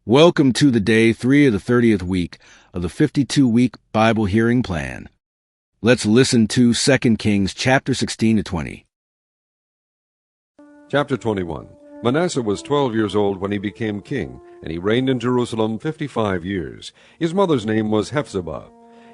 Welcome to the day 3 of the 30th week of the 52-week Bible hearing plan. Let's listen to 2 Kings chapter 16 to 20. Chapter 21. Manasseh was 12 years old when he became king, and he reigned in Jerusalem 55 years. His mother's name was Hephzibah.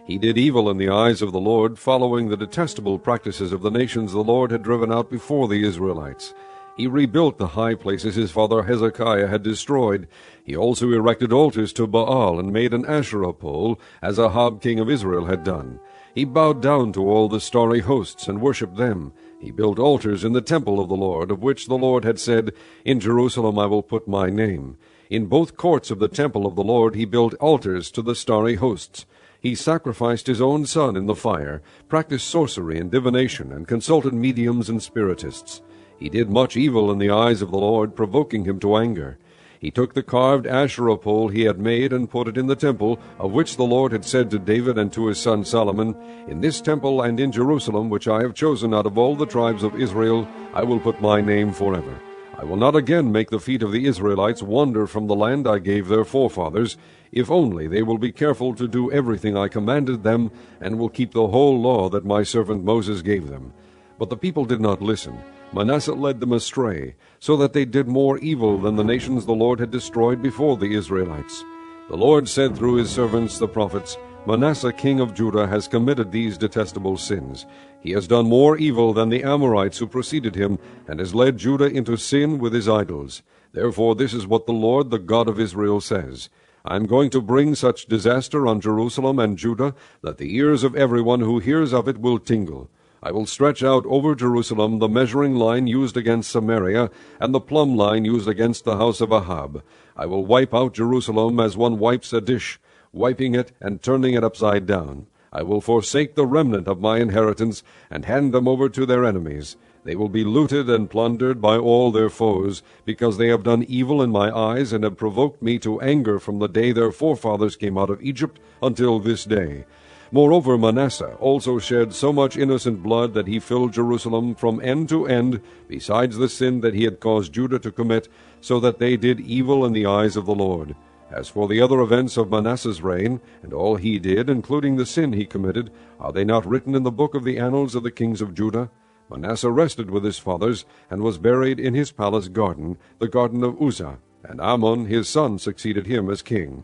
He did evil in the eyes of the Lord, following the detestable practices of the nations the Lord had driven out before the Israelites. He rebuilt the high places his father Hezekiah had destroyed. He also erected altars to Baal and made an Asherah pole, as Ahab king of Israel had done. He bowed down to all the starry hosts and worshipped them. He built altars in the temple of the Lord, of which the Lord had said, "In Jerusalem I will put my name." In both courts of the temple of the Lord he built altars to the starry hosts. He sacrificed his own son in the fire, practiced sorcery and divination, and consulted mediums and spiritists. He did much evil in the eyes of the Lord, provoking him to anger. He took the carved Asherah pole he had made and put it in the temple, of which the Lord had said to David and to his son Solomon, "In this temple and in Jerusalem, which I have chosen out of all the tribes of Israel, I will put my name forever. I will not again make the feet of the Israelites wander from the land I gave their forefathers, if only they will be careful to do everything I commanded them, and will keep the whole law that my servant Moses gave them." But the people did not listen. Manasseh led them astray, so that they did more evil than the nations the Lord had destroyed before the Israelites. The Lord said through his servants the prophets, "Manasseh king of Judah has committed these detestable sins. He has done more evil than the Amorites who preceded him, and has led Judah into sin with his idols. Therefore this is what the Lord, the God of Israel, says, I am going to bring such disaster on Jerusalem and Judah that the ears of everyone who hears of it will tingle. I will stretch out over Jerusalem the measuring line used against Samaria, and the plumb line used against the house of Ahab. I will wipe out Jerusalem as one wipes a dish, wiping it and turning it upside down. I will forsake the remnant of my inheritance, and hand them over to their enemies. They will be looted and plundered by all their foes, because they have done evil in my eyes, and have provoked me to anger from the day their forefathers came out of Egypt until this day. Moreover, Manasseh also shed so much innocent blood that he filled Jerusalem from end to end, besides the sin that he had caused Judah to commit, so that they did evil in the eyes of the Lord. As for the other events of Manasseh's reign, and all he did, including the sin he committed, are they not written in the book of the annals of the kings of Judah? Manasseh rested with his fathers, and was buried in his palace garden, the garden of Uzzah, and Amon his son succeeded him as king.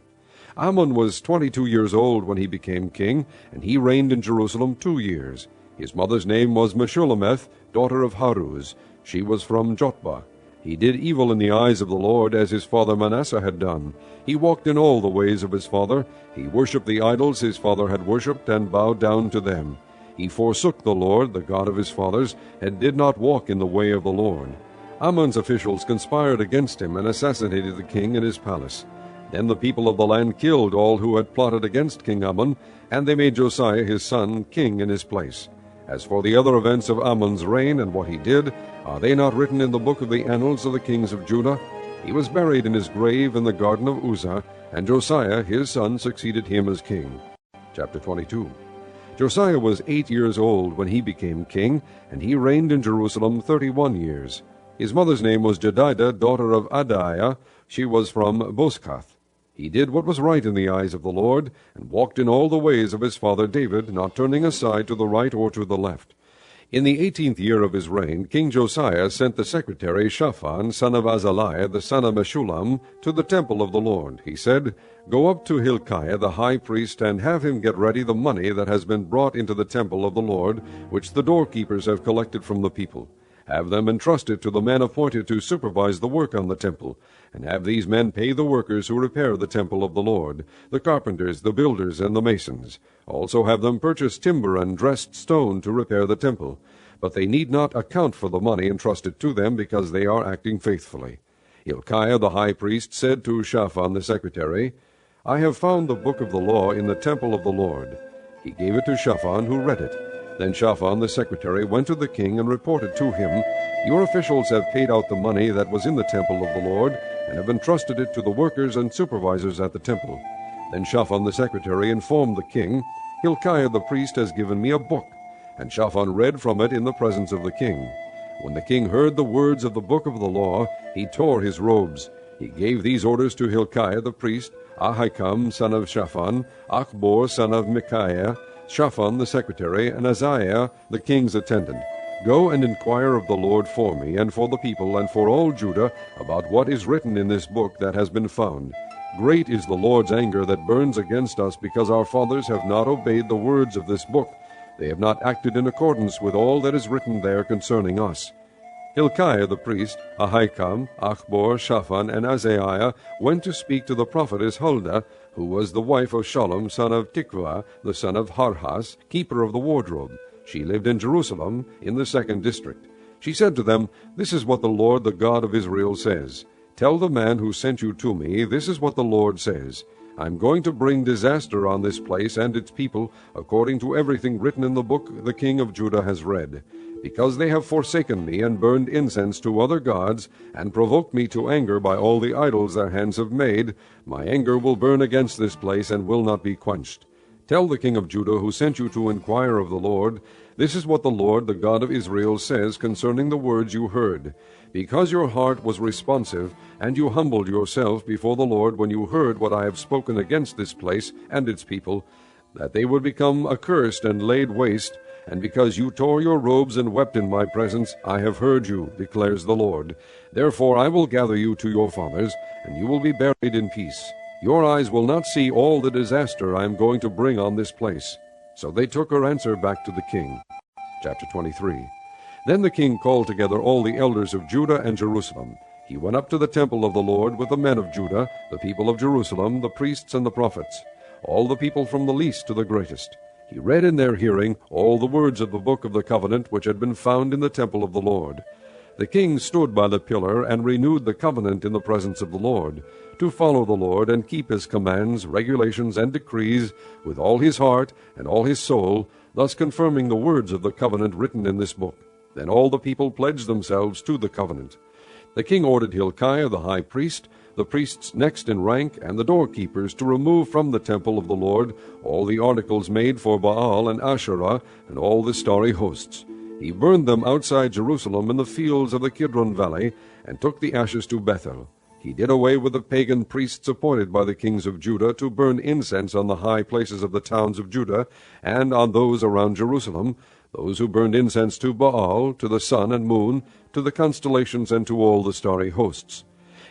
Amon was 22 years old when he became king, and he reigned in Jerusalem 2 years. His mother's name was Meshullemeth, daughter of Haruz. She was from Jotbah. He did evil in the eyes of the Lord, as his father Manasseh had done. He walked in all the ways of his father. He worshipped the idols his father had worshipped, and bowed down to them. He forsook the Lord, the God of his fathers, and did not walk in the way of the Lord. Amon's officials conspired against him, and assassinated the king in his palace. Then the people of the land killed all who had plotted against King Amon, and they made Josiah his son king in his place. As for the other events of Amon's reign and what he did, are they not written in the book of the annals of the kings of Judah? He was buried in his grave in the garden of Uzzah, and Josiah his son succeeded him as king. Chapter 22. Josiah was 8 years old when he became king, and he reigned in Jerusalem 31 years. His mother's name was Jedidah, daughter of Adaiah. She was from Boscath. He did what was right in the eyes of the Lord, and walked in all the ways of his father David, not turning aside to the right or to the left. In the 18th year of his reign, King Josiah sent the secretary Shaphan, son of Azaliah, the son of Meshullam, to the temple of the Lord. He said, "Go up to Hilkiah the high priest, and have him get ready the money that has been brought into the temple of the Lord, which the doorkeepers have collected from the people. Have them entrust it to the men appointed to supervise the work on the temple, and have these men pay the workers who repair the temple of the Lord, the carpenters, the builders, and the masons. Also have them purchase timber and dressed stone to repair the temple. But they need not account for the money entrusted to them, because they are acting faithfully." Hilkiah the high priest said to Shaphan the secretary, "I have found the book of the law in the temple of the Lord." He gave it to Shaphan, who read it. Then Shaphan the secretary went to the king and reported to him, "Your officials have paid out the money that was in the temple of the Lord, and have entrusted it to the workers and supervisors at the temple." Then Shaphan the secretary informed the king, "Hilkiah the priest has given me a book." And Shaphan read from it in the presence of the king. When the king heard the words of the book of the law, he tore his robes. He gave these orders to Hilkiah the priest, Ahikam son of Shaphan, Achbor son of Micaiah, Shaphan the secretary, and Azariah the king's attendant. Go and inquire of the Lord for me, and for the people, and for all Judah, about what is written in this book that has been found. Great is the Lord's anger that burns against us, because our fathers have not obeyed the words of this book. They have not acted in accordance with all that is written there concerning us. Hilkiah the priest, Ahikam, Achbor, Shaphan, and Azariah went to speak to the prophetess Huldah, who was the wife of Shallum son of Tikvah, the son of Harhas, keeper of the wardrobe. She lived in Jerusalem, in the 2nd district. She said to them, This is what the Lord, the God of Israel, says. Tell the man who sent you to me, this is what the Lord says. I am going to bring disaster on this place and its people, according to everything written in the book the king of Judah has read. Because they have forsaken me and burned incense to other gods, and provoked me to anger by all the idols their hands have made, my anger will burn against this place and will not be quenched. Tell the king of Judah who sent you to inquire of the Lord, This is what the Lord, the God of Israel, says concerning the words you heard. Because your heart was responsive, and you humbled yourself before the Lord when you heard what I have spoken against this place and its people, that they would become accursed and laid waste, and because you tore your robes and wept in my presence, I have heard you, declares the Lord. Therefore I will gather you to your fathers, and you will be buried in peace. Your eyes will not see all the disaster I am going to bring on this place. So they took her answer back to the king. Chapter 23. Then the king called together all the elders of Judah and Jerusalem. He went up to the temple of the Lord with the men of Judah, the people of Jerusalem, the priests and the prophets, all the people from the least to the greatest. He read in their hearing all the words of the book of the covenant which had been found in the temple of the Lord. The king stood by the pillar and renewed the covenant in the presence of the Lord, to follow the Lord and keep his commands, regulations, and decrees with all his heart and all his soul, thus confirming the words of the covenant written in this book. Then all the people pledged themselves to the covenant. The king ordered Hilkiah the high priest, the priests next in rank, and the doorkeepers to remove from the temple of the Lord all the articles made for Baal and Asherah and all the starry hosts. He burned them outside Jerusalem in the fields of the Kidron valley, and took the ashes to Bethel. He did away with the pagan priests appointed by the kings of Judah to burn incense on the high places of the towns of Judah, and on those around Jerusalem, those who burned incense to Baal, to the sun and moon, to the constellations, and to all the starry hosts.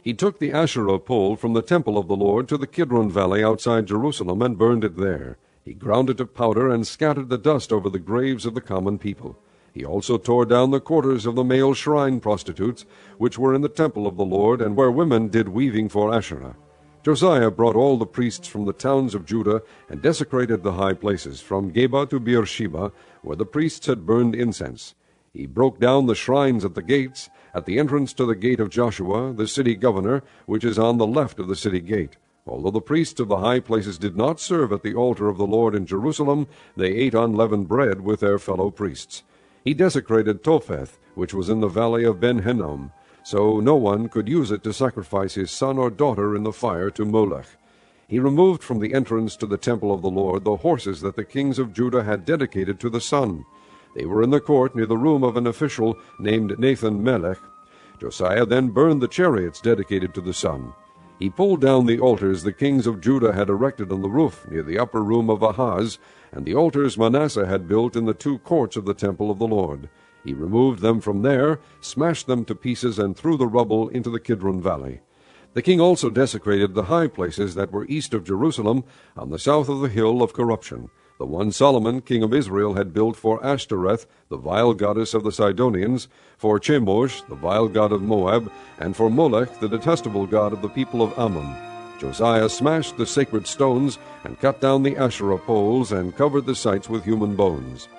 He took the Asherah pole from the temple of the Lord to the Kidron valley outside Jerusalem, and burned it there. He ground it to powder, and scattered the dust over the graves of the common people. He also tore down the quarters of the male shrine prostitutes, which were in the temple of the Lord, and where women did weaving for Asherah. Josiah brought all the priests from the towns of Judah, and desecrated the high places, from Geba to Beersheba, where the priests had burned incense. He broke down the shrines at the gates, at the entrance to the gate of Joshua, the city governor, which is on the left of the city gate. Although the priests of the high places did not serve at the altar of the Lord in Jerusalem, they ate unleavened bread with their fellow priests. He desecrated Topheth, which was in the valley of Ben-Hinnom, so no one could use it to sacrifice his son or daughter in the fire to Molech. He removed from the entrance to the temple of the Lord the horses that the kings of Judah had dedicated to the sun. They were in the court near the room of an official named Nathan Melech. Josiah then burned the chariots dedicated to the sun. He pulled down the altars the kings of Judah had erected on the roof near the upper room of Ahaz, and the altars Manasseh had built in the two courts of the temple of the Lord. He removed them from there, smashed them to pieces, and threw the rubble into the Kidron valley. The king also desecrated the high places that were east of Jerusalem, on the south of the hill of corruption, the one Solomon, king of Israel, had built for Ashtoreth, the vile goddess of the Sidonians, for Chemosh, the vile god of Moab, and for Molech, the detestable god of the people of Ammon. Josiah smashed the sacred stones, and cut down the Asherah poles, and covered the sites with human bones.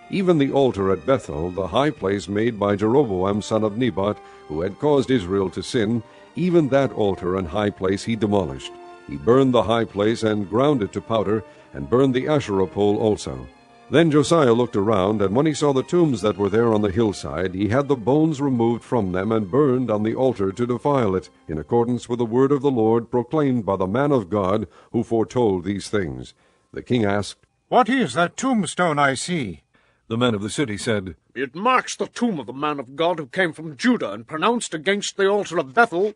Even the altar at Bethel, the high place made by Jeroboam son of Nebat, who had caused Israel to sin, even that altar and high place he demolished. He burned the high place, and ground it to powder, and burned the Asherah pole also. Then Josiah looked around, and when he saw the tombs that were there on the hillside, he had the bones removed from them, and burned on the altar to defile it, in accordance with the word of the Lord proclaimed by the man of God who foretold these things. The king asked, "What is that tombstone I see?" The men of the city said, "It marks the tomb of the man of God who came from Judah and pronounced against the altar of Bethel."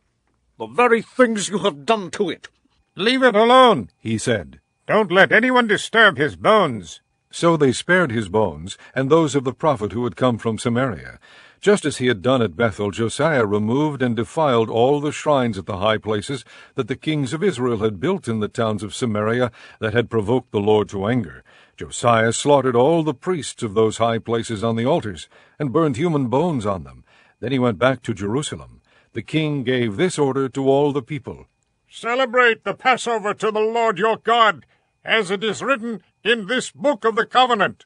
the very things you have done to it." "Leave it alone," he said. "Don't let anyone disturb his bones." So they spared his bones, and those of the prophet who had come from Samaria. Just as he had done at Bethel, Josiah removed and defiled all the shrines at the high places that the kings of Israel had built in the towns of Samaria that had provoked the Lord to anger. Josiah slaughtered all the priests of those high places on the altars, and burned human bones on them. Then he went back to Jerusalem. The king gave this order to all the people: "Celebrate the Passover to the Lord your God, as it is written in this book of the covenant."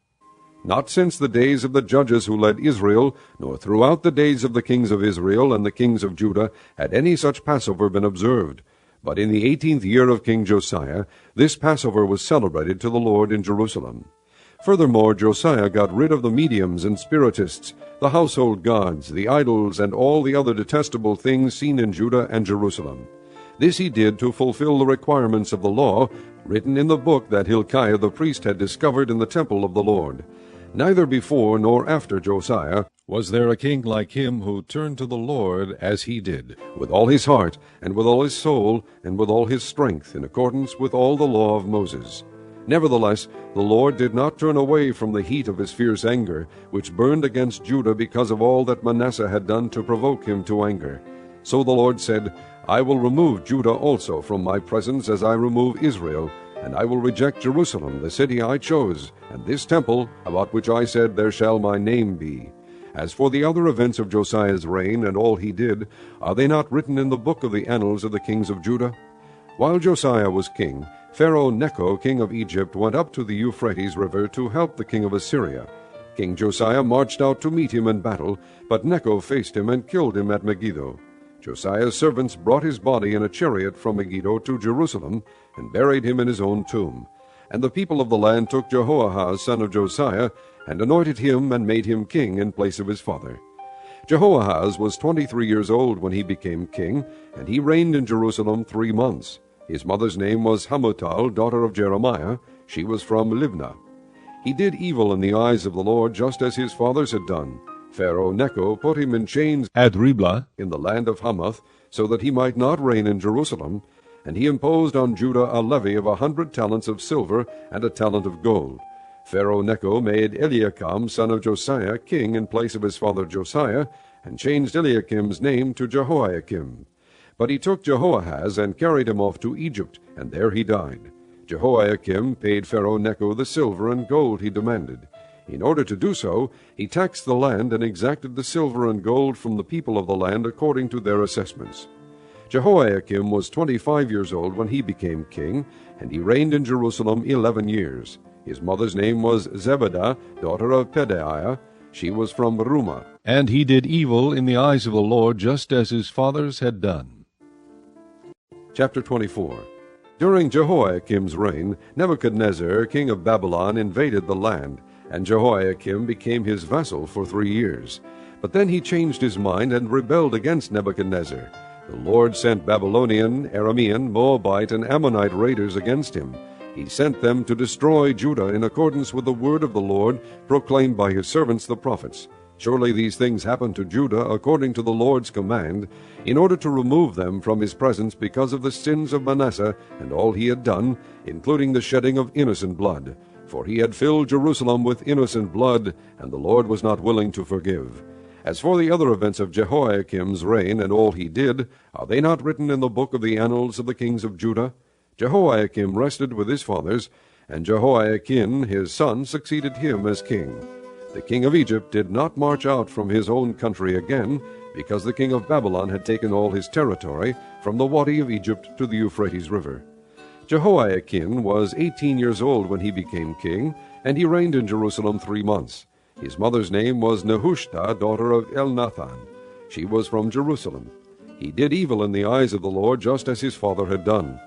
Not since the days of the judges who led Israel, nor throughout the days of the kings of Israel and the kings of Judah, had any such Passover been observed. But in the 18th year of King Josiah, this Passover was celebrated to the Lord in Jerusalem. Furthermore, Josiah got rid of the mediums and spiritists, the household gods, the idols, and all the other detestable things seen in Judah and Jerusalem. This he did to fulfill the requirements of the law, written in the book that Hilkiah the priest had discovered in the temple of the Lord. Neither before nor after Josiah was there a king like him who turned to the Lord as he did, with all his heart, and with all his soul, and with all his strength, in accordance with all the law of Moses. Nevertheless, the Lord did not turn away from the heat of his fierce anger, which burned against Judah because of all that Manasseh had done to provoke him to anger. So the Lord said, "I will remove Judah also from my presence as I remove Israel, and I will reject Jerusalem, the city I chose, and this temple, about which I said, There shall my name be." As for the other events of Josiah's reign and all he did, are they not written in the book of the annals of the kings of Judah? While Josiah was king, Pharaoh Necho, king of Egypt, went up to the Euphrates River to help the king of Assyria. King Josiah marched out to meet him in battle, but Necho faced him and killed him at Megiddo. Josiah's servants brought his body in a chariot from Megiddo to Jerusalem, and buried him in his own tomb. And the people of the land took Jehoahaz son of Josiah, and anointed him and made him king in place of his father. Jehoahaz was 23 years old when he became king, and he reigned in Jerusalem 3 months. His mother's name was Hamutal, daughter of Jeremiah. She was from Libnah. He did evil in the eyes of the Lord, just as his fathers had done. Pharaoh Necho put him in chains at Riblah in the land of Hamath, so that he might not reign in Jerusalem, and he imposed on Judah a levy of 100 talents of silver and a talent of gold. Pharaoh Necho made Eliakim son of Josiah king in place of his father Josiah, and changed Eliakim's name to Jehoiakim. But he took Jehoahaz and carried him off to Egypt, and there he died. Jehoiakim paid Pharaoh Necho the silver and gold he demanded. In order to do so, he taxed the land and exacted the silver and gold from the people of the land according to their assessments. Jehoiakim was 25 years old when he became king, and he reigned in Jerusalem 11 years. His mother's name was Zebedah, daughter of Pedaiah. She was from Rumah. And he did evil in the eyes of the Lord, just as his fathers had done. Chapter 24. During Jehoiakim's reign, Nebuchadnezzar, king of Babylon, invaded the land, and Jehoiakim became his vassal for 3 years. But then he changed his mind and rebelled against Nebuchadnezzar. The Lord sent Babylonian, Aramean, Moabite, and Ammonite raiders against him. He sent them to destroy Judah in accordance with the word of the Lord proclaimed by his servants the prophets. Surely these things happened to Judah according to the Lord's command, in order to remove them from his presence because of the sins of Manasseh and all he had done, including the shedding of innocent blood. For he had filled Jerusalem with innocent blood, and the Lord was not willing to forgive. As for the other events of Jehoiakim's reign and all he did, are they not written in the book of the annals of the kings of Judah? Jehoiakim rested with his fathers, and Jehoiakim his son succeeded him as king. The king of Egypt did not march out from his own country again, because the king of Babylon had taken all his territory, from the Wadi of Egypt to the Euphrates River. Jehoiakim was 18 years old when he became king, and he reigned in Jerusalem 3 months. His mother's name was Nehushta, daughter of Elnathan. She was from Jerusalem. He did evil in the eyes of the Lord, just as his father had done.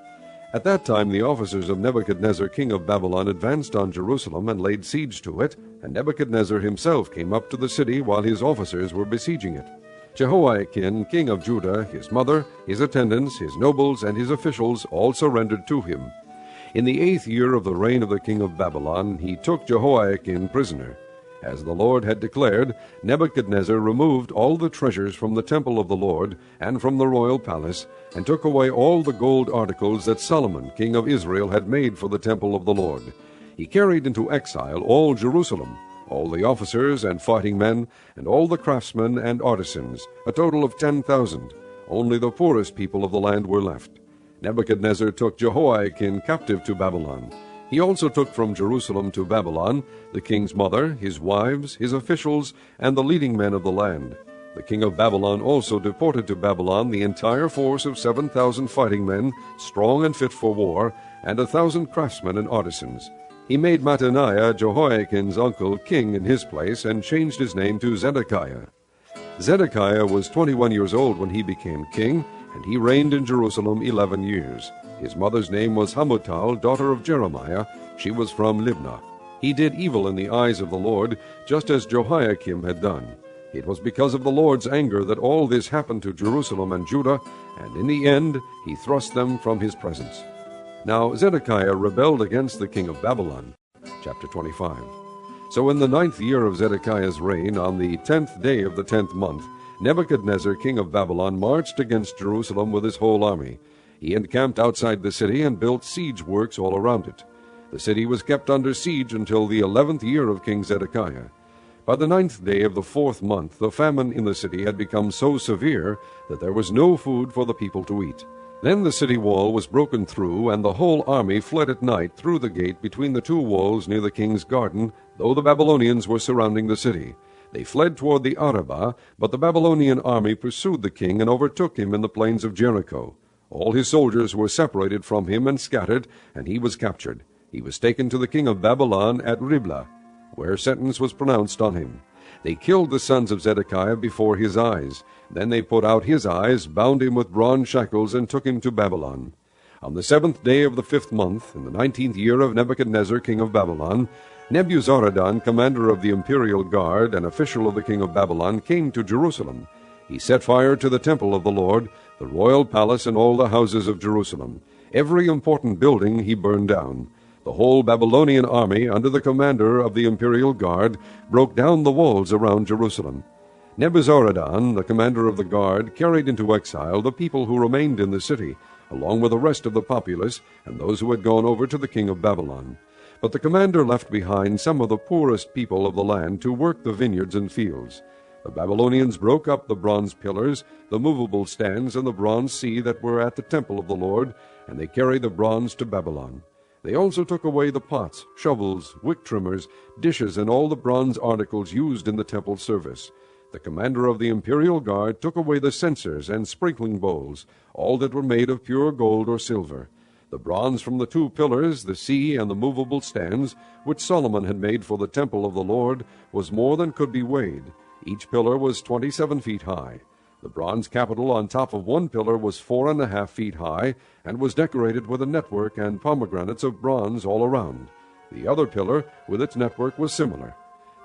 At that time the officers of Nebuchadnezzar king of Babylon advanced on Jerusalem and laid siege to it, and Nebuchadnezzar himself came up to the city while his officers were besieging it. Jehoiakim king of Judah, his mother, his attendants, his nobles, and his officials all surrendered to him. In the 8th year of the reign of the king of Babylon he took Jehoiakim prisoner. As the Lord had declared, Nebuchadnezzar removed all the treasures from the temple of the Lord and from the royal palace, and took away all the gold articles that Solomon, king of Israel, had made for the temple of the Lord. He carried into exile all Jerusalem, all the officers and fighting men, and all the craftsmen and artisans, a total of 10,000. Only the poorest people of the land were left. Nebuchadnezzar took Jehoiakim captive to Babylon. He also took from Jerusalem to Babylon the king's mother, his wives, his officials, and the leading men of the land. The king of Babylon also deported to Babylon the entire force of 7,000 fighting men, strong and fit for war, and 1,000 craftsmen and artisans. He made Mattaniah, Jehoiakim's uncle, king in his place, and changed his name to Zedekiah. Zedekiah was 21 years old when he became king, and he reigned in Jerusalem 11 years. His mother's name was Hamutal, daughter of Jeremiah. She was from Libnah. He did evil in the eyes of the Lord, just as Jehoiakim had done. It was because of the Lord's anger that all this happened to Jerusalem and Judah, and in the end he thrust them from his presence. Now Zedekiah rebelled against the king of Babylon. Chapter 25. So in the 9th year of Zedekiah's reign, on the 10th day of the 10th month, Nebuchadnezzar, king of Babylon, marched against Jerusalem with his whole army. He encamped outside the city and built siege works all around it. The city was kept under siege until the 11th year of King Zedekiah. By the 9th day of the 4th month, the famine in the city had become so severe that there was no food for the people to eat. Then the city wall was broken through, and the whole army fled at night through the gate between the two walls near the king's garden, though the Babylonians were surrounding the city. They fled toward the Arabah, but the Babylonian army pursued the king and overtook him in the plains of Jericho. All his soldiers were separated from him and scattered, and he was captured. He was taken to the king of Babylon at Riblah, where sentence was pronounced on him. They killed the sons of Zedekiah before his eyes. Then they put out his eyes, bound him with bronze shackles, and took him to Babylon. On the 7th day of the 5th month, in the 19th year of Nebuchadnezzar, king of Babylon, Nebuzaradan, commander of the imperial guard and official of the king of Babylon, came to Jerusalem. He set fire to the temple of the Lord, the royal palace, and all the houses of Jerusalem. Every important building he burned down. The whole Babylonian army, under the commander of the imperial guard, broke down the walls around Jerusalem. Nebuzaradan, the commander of the guard, carried into exile the people who remained in the city, along with the rest of the populace and those who had gone over to the king of Babylon. But the commander left behind some of the poorest people of the land to work the vineyards and fields. The Babylonians broke up the bronze pillars, the movable stands, and the bronze sea that were at the temple of the Lord, and they carried the bronze to Babylon. They also took away the pots, shovels, wick trimmers, dishes, and all the bronze articles used in the temple service. The commander of the imperial guard took away the censers and sprinkling bowls, all that were made of pure gold or silver. The bronze from the 2 pillars, the sea, and the movable stands, which Solomon had made for the temple of the Lord, was more than could be weighed. Each pillar was 27 feet high. The bronze capital on top of one pillar was 4.5 feet high, and was decorated with a network and pomegranates of bronze all around. The other pillar, with its network, was similar.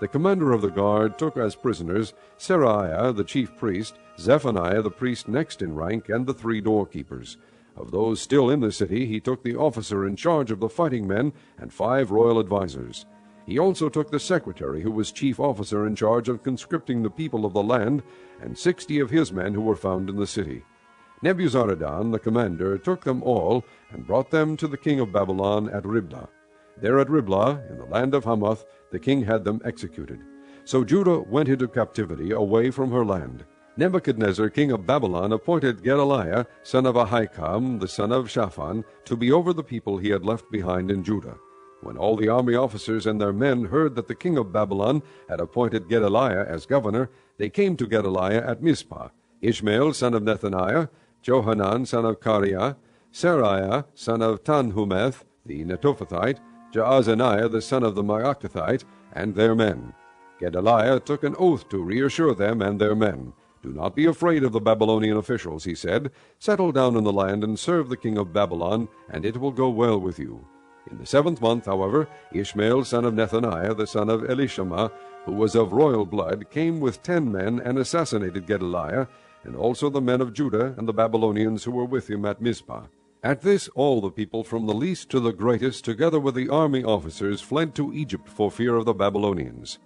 The commander of the guard took as prisoners Seraiah the chief priest, Zephaniah the priest next in rank, and the 3 doorkeepers. Of those still in the city, he took the officer in charge of the fighting men and 5 royal advisers. He also took the secretary, who was chief officer in charge of conscripting the people of the land, and 60 of his men who were found in the city. Nebuzaradan, the commander, took them all and brought them to the king of Babylon at Riblah. There at Riblah, in the land of Hamath, the king had them executed. So Judah went into captivity away from her land. Nebuchadnezzar, king of Babylon, appointed Gedaliah, son of Ahikam, the son of Shaphan, to be over the people he had left behind in Judah. When all the army officers and their men heard that the king of Babylon had appointed Gedaliah as governor, they came to Gedaliah at Mizpah. Ishmael, son of Nethaniah, Johanan, son of Kareah, Seraiah, son of Tanhumeth, the Netophathite, Jaazaniah, the son of the Maakathite, and their men. Gedaliah took an oath to reassure them and their men. "Do not be afraid of the Babylonian officials," he said. "Settle down in the land and serve the king of Babylon, and it will go well with you." In the 7th month, however, Ishmael, son of Nethaniah, the son of Elishama, who was of royal blood, came with 10 men and assassinated Gedaliah, and also the men of Judah and the Babylonians who were with him at Mizpah. At this all the people from the least to the greatest, together with the army officers, fled to Egypt for fear of the Babylonians.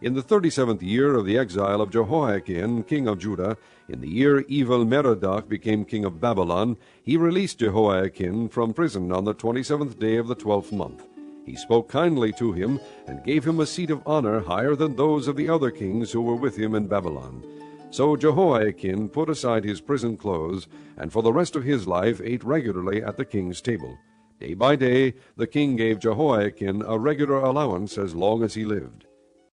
In the 37th year of the exile of Jehoiakim, king of Judah, in the year Evil-Merodach became king of Babylon, he released Jehoiakim from prison on the 27th day of the 12th month. He spoke kindly to him, and gave him a seat of honor higher than those of the other kings who were with him in Babylon. So Jehoiakim put aside his prison clothes, and for the rest of his life ate regularly at the king's table. Day by day the king gave Jehoiakim a regular allowance as long as he lived.